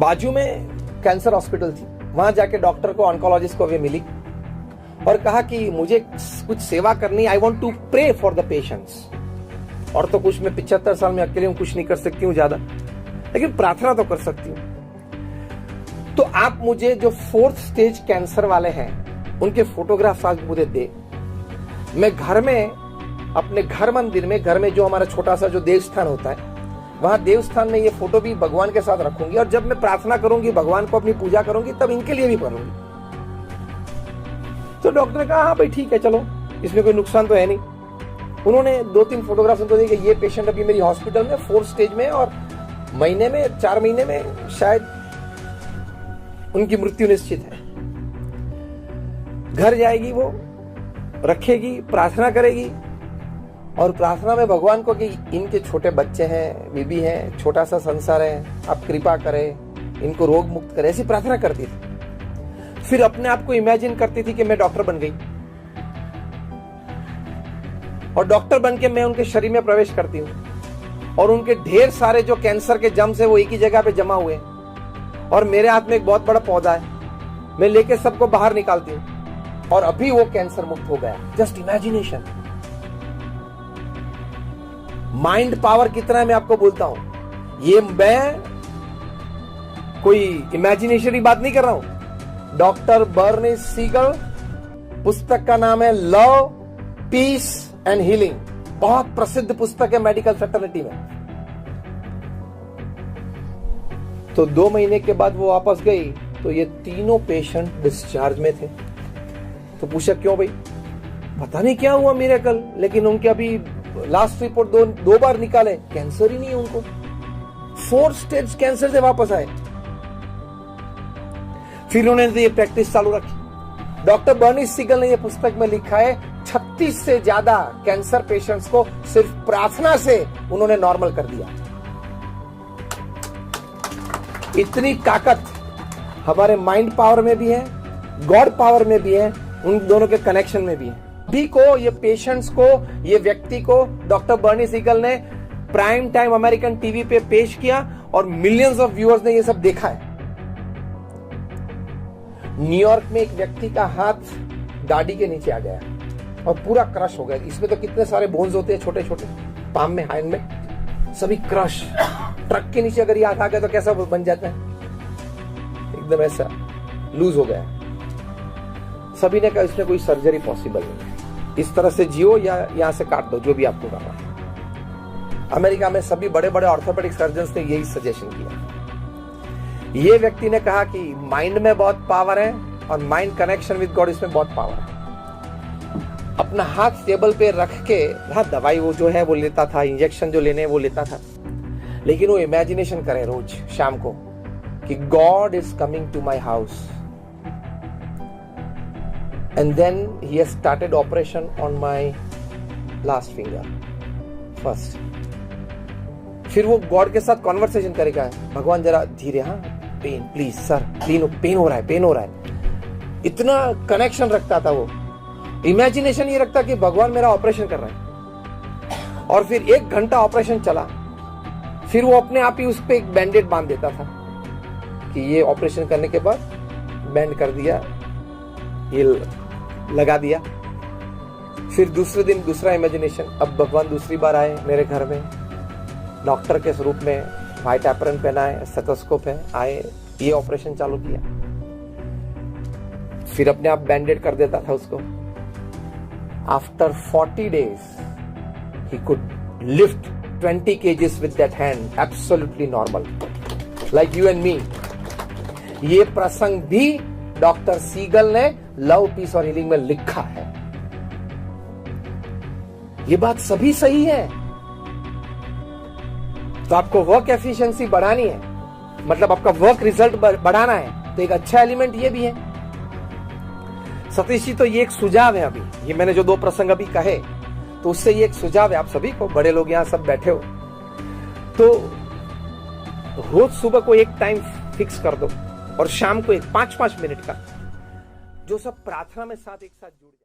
बाजू में cancer hospital थी, वहां जाके डॉक्टर को, ऑन्कोलॉजिस्ट को वे मिली और कहा कि मुझे कुछ सेवा करनी, I want to pray for the patients. और तो कुछ, मैं 75 साल में अकेले हूं, कुछ नहीं कर सकती हूं ज्यादा, लेकिन प्रार्थना तो कर सकती हूं। तो आप मुझे जो 4th स्टेज कैंसर वाले हैं उनके फोटोग्राफ्स आज मुझे दे, मैं घर में, अपने घर मंदिर में, घर में जो हमारा छोटा सा जो देवस्थान होता है, वहां देवस्थान में ये फोटो भी भगवान के साथ रखूंगी और जब मैं प्रार्थना करूंगी, भगवान को अपनी पूजा करूंगी, तब इनके लिए भी करूंगी। तो डॉक्टर ने कहा हाँ भाई ठीक है, चलो, इसमें कोई नुकसान तो है नहीं। उन्होंने 2-3 फोटोग्राफ्स उनको दिए कि ये पेशेंट अभी मेरी हॉस्पिटल में 4th स्टेज में और महीने में, 4 महीने में शायद उनकी मृत्यु निश्चित है। घर जाएगी, वो रखेगी, प्रार्थना करेगी और प्रार्थना में भगवान को कि इनके छोटे बच्चे हैं, बीबी हैं, छोटा सा संसार है, आप कृपा करें, इनको रोग मुक्त करें, ऐसी प्रार्थना करती थी। फिर अपने आप को इमेजिन करती थी कि मैं डॉक्टर बन गई और डॉक्टर बन के मैं उनके शरीर में प्रवेश करती हूं और उनके ढेर सारे जो कैंसर के जम्स है वो एक ही जगह पे जमा हुए हैं और मेरे हाथ में एक बहुत बड़ा पौधा है, मैं लेके सबको बाहर निकालती हूं और अभी वो कैंसर मुक्त हो गया। Just imagination. माइंड पावर कितना है मैं आपको बोलता हूं, ये मैं कोई इमेजिनेशन की बात नहीं कर रहा हूं। डॉक्टर बर्नी सीगल, पुस्तक का नाम है लव, पीस एंड हीलिंग, बहुत प्रसिद्ध पुस्तक है मेडिकल फ्रेटर्निटी में। तो 2 महीने के बाद वो वापस गई तो ये तीनों पेशेंट डिस्चार्ज में थे। तो पूछा क्यों भाई, पता नहीं क्या हुआ मिरेकल, लेकिन उनके अभी लास्ट रिपोर्ट 2 बार निकाले, कैंसर ही नहीं है उनको। 4th स्टेज कैंसर से वापस आए। फिर उन्होंने ये प्रैक्टिस चालू रखी। डॉक्टर बर्नी सीगल ने ये पुस्तक में लिखा है 36 से ज्यादा कैंसर पेशेंट्स को सिर्फ प्रार्थना से उन्होंने नॉर्मल कर दिया। इतनी ताकत हमारे माइंड पावर में भी है, गॉड पावर में भी है, उन दोनों के कनेक्शन में भी है। भी को, ये पेशेंट्स को, ये व्यक्ति को डॉक्टर बर्नी सीगल ने प्राइम टाइम अमेरिकन टीवी पे पेश किया और मिलियंस ऑफ व्यूअर्स ने ये सब देखा है। न्यूयॉर्क में एक व्यक्ति का हाथ गाड़ी के नीचे आ गया और पूरा क्रश हो गया। इसमें तो कितने सारे बोन्स होते हैं छोटे छोटे, पाम में, हैंड में, सभी क्रश। ट्रक के नीचे अगर ये हाथ आ गया तो कैसा बन जाता है, एकदम ऐसा लूज हो गया। सभी ने कहा इसमें कोई सर्जरी पॉसिबल नहीं है, इस तरह से जियो या यहां से काट दो, जो भी आपको करना। अमेरिका में सभी बड़े बड़े ऑर्थोपेडिक सर्जन्स ने यही सजेशन किया। ये व्यक्ति ने कहा कि माइंड में बहुत पावर है और माइंड कनेक्शन विद गॉड, इसमें बहुत पावर है। अपना हाथ टेबल पे रख के, हाँ दवाई वो जो है वो लेता था, इंजेक्शन जो लेने वो लेता था, लेकिन वो इमेजिनेशन करे रोज शाम को कि God is coming to my house. And then he has started operation on my last finger first. फिर वो गॉड के साथ कॉन्वर्सेशन करेगा, भगवान जरा धीरे, हाँ पेन प्लीज सर, पेन हो रहा है, पेन हो रहा है। इतना कनेक्शन रखता था वो, इमेजिनेशन ये रखता कि भगवान मेरा ऑपरेशन कर रहा है। और फिर 1 घंटा ऑपरेशन चला, फिर वो अपने आप ही उस पर एक बैंडेड बांध देता था कि ये ऑपरेशन करने के बाद बैंड कर दिया, ये लगा दिया। फिर दूसरे दिन दूसरा इमेजिनेशन, अब भगवान दूसरी बार आए मेरे घर में, डॉक्टर के स्वरूप में, व्हाइट एप्रन पहना है, स्टेथोस्कोप है, आए, ये ऑपरेशन चालू किया। फिर अपने आप बैंडेड कर देता था उसको। After 40 days he could lift 20 kgs with that hand, absolutely normal, like you and me. ये प्रसंग भी डॉक्टर सीगल ने लव, पीस और हीलिंग में लिखा है। ये बात सभी सही है। तो आपको वर्क एफिशिएंसी बढ़ानी है, मतलब आपका वर्क रिजल्ट बढ़ाना है, तो एक अच्छा एलिमेंट ये भी है। सतीश जी, तो ये एक सुझाव है। अभी ये मैंने जो 2 प्रसंग अभी कहे, तो उससे ये एक सुझाव है आप सभी को, बड़े लोग यहां सब बैठे हो, तो रोज सुबह को एक टाइम फिक्स कर दो और शाम को एक 5-5 मिनट का, जो सब प्रार्थना में साथ एक साथ जुड़ जाए।